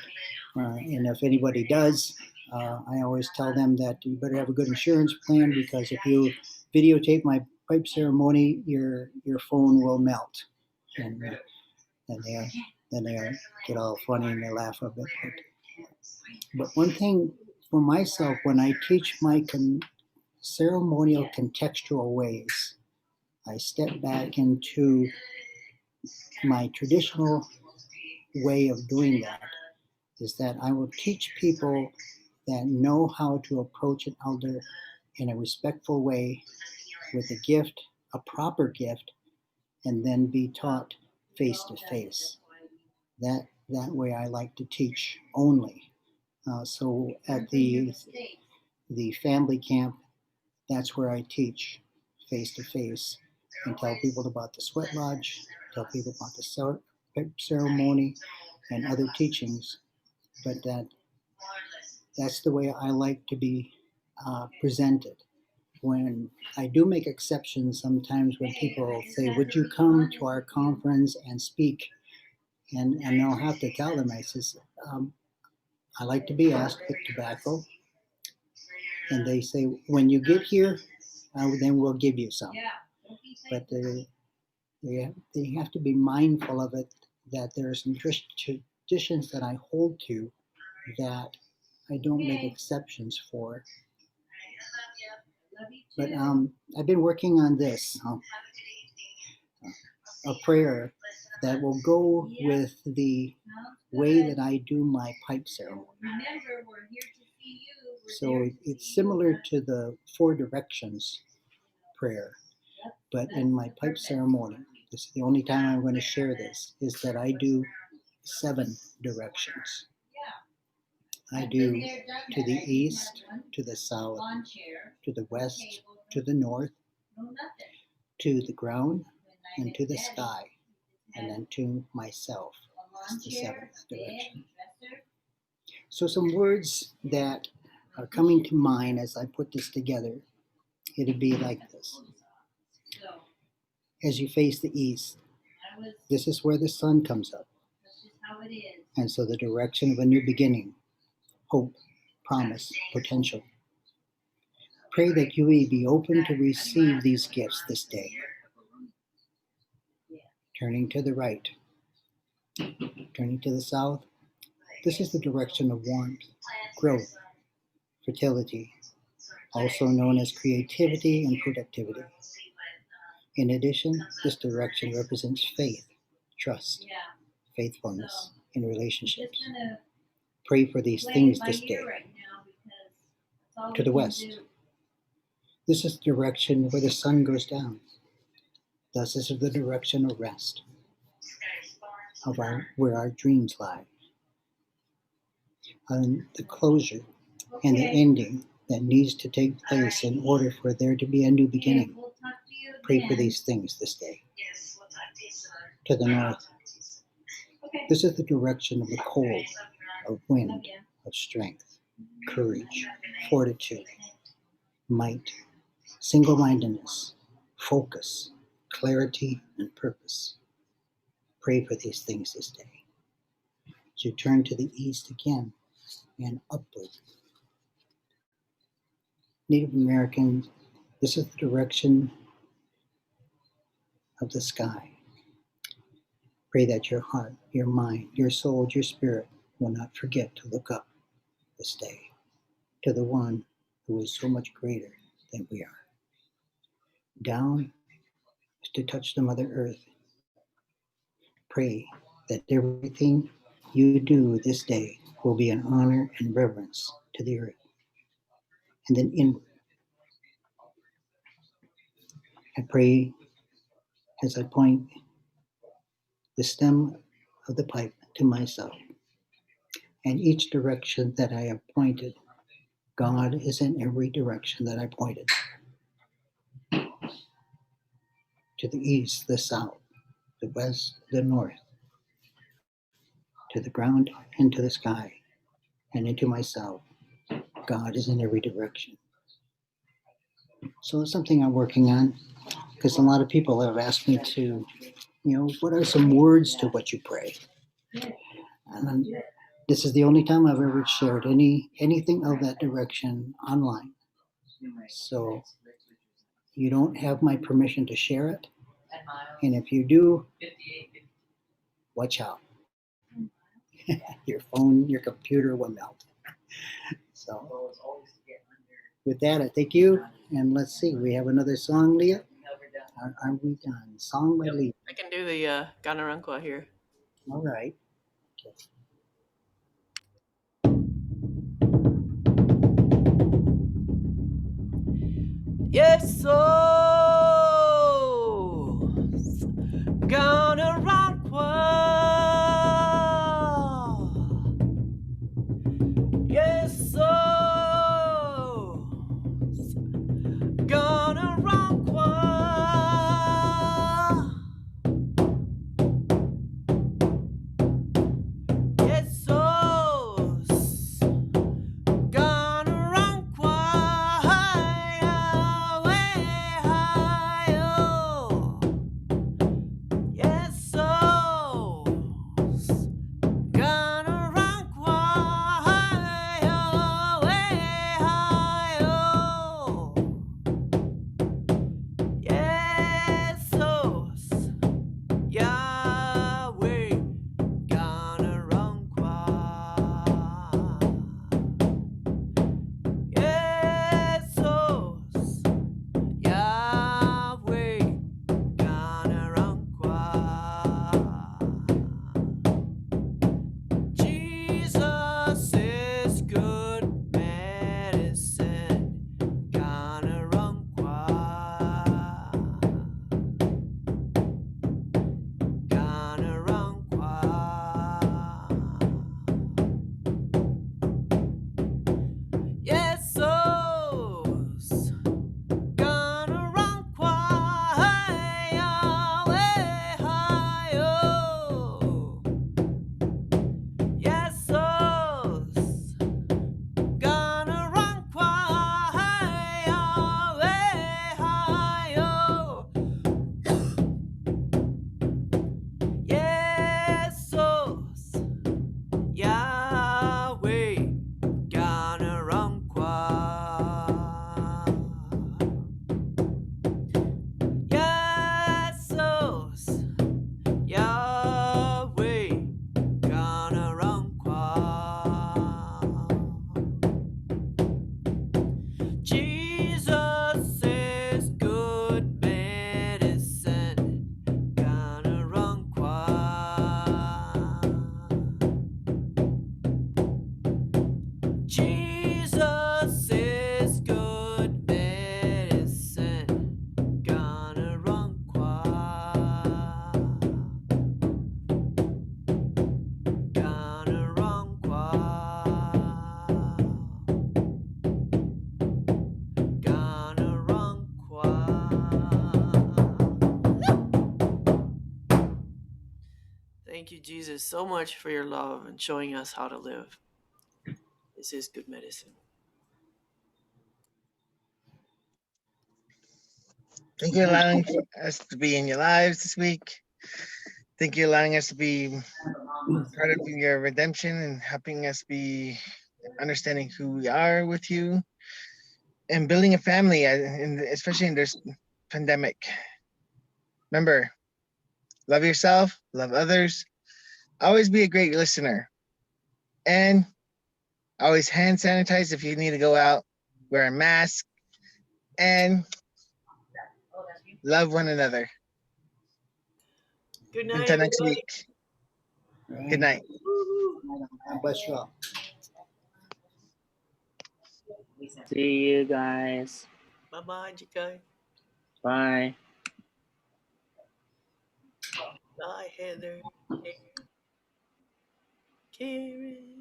And if anybody does, I always tell them that you better have a good insurance plan, because if you videotape my pipe ceremony, your phone will melt. And then they get all funny and they laugh a bit. But one thing for myself, when I teach my ceremonial contextual ways, I step back into my traditional way of doing that, is that I will teach people that know how to approach an elder in a respectful way with a gift, a proper gift, and then be taught face to face. That way I like to teach only. So at the family camp, that's where I teach face to face and tell people about the sweat lodge, tell people about the ceremony and other teachings. But that's the way I like to be presented. When I do make exceptions, sometimes when people say, "Would you come to our conference and speak?" And I'll have to tell them, I says, I like to be asked with tobacco. And they say, when you get here, then we'll give you some. But they have to be mindful of it, that there are some traditions that I hold to that I don't make exceptions for. But I've been working on this, a prayer that will go with the way that I do my pipe ceremony. So it's similar to the 4 directions prayer, but in my pipe ceremony, this is the only time I'm going to share this, is that I do 7 directions. I do to the east, to the south, to the west, to the north, to the ground, and to the sky, and then to myself. That's the 7th direction. So some words that are coming to mind as I put this together, it'd be like this. As you face the east, this is where the sun comes up. And so the direction of a new beginning, hope, promise, potential. Pray that you may be open to receive these gifts this day. Turning to the right, turning to the south, this is the direction of warmth, growth, fertility, also known as creativity and productivity. In addition, this direction represents faith, trust, faithfulness in relationships. Pray for these things this day. To the west, this is the direction where the sun goes down. Thus is the direction of rest, of where our dreams lie, and the closure and the ending that needs to take place in order for there to be a new beginning. Pray for these things this day. To the north, this is the direction of the cold, of wind, of strength, courage, fortitude, might, single-mindedness, focus, clarity, and purpose. Pray for these things this day. As you turn to the east again and upward. Native Americans, this is the direction of the sky. Pray that your heart, your mind, your soul, your spirit will not forget to look up this day to the one who is so much greater than we are. Down is to touch the Mother Earth. Pray that everything you do this day will be an honor and reverence to the earth. And then inward. I pray as I point the stem of the pipe to myself. And each direction that I have pointed, God is in every direction that I pointed. To the east, the south, the west, the north, to the ground and to the sky, and into myself. God is in every direction. So it's something I'm working on, because a lot of people have asked me to, what are some words to what you pray? And this is the only time I've ever shared anything of that direction online. So you don't have my permission to share it. And if you do, watch out. Your phone, your computer will melt. So with that, I thank you. And let's see, we have another song, Leah? Are we done? Song by Leah. I can do the Ganarunkwa here. All right. Yes, so Ganarunkwa. Yes, so Ganarunkwa. Yes, so Ganarunkwa. Thank you, Jesus, so much for your love and showing us how to live. This is good medicine. Thank you for allowing us to be in your lives this week. Thank you for allowing us to be part of your redemption and helping us be understanding who we are with you and building a family, especially in this pandemic. Remember, love yourself, love others, always be a great listener, and always hand sanitize if you need to go out, wear a mask, and love one another. Good night, Until next everybody. week. Right. Good night. God bless you all. See you guys. Bye-bye, Jikai. Bye. Bye, Heather. Karen.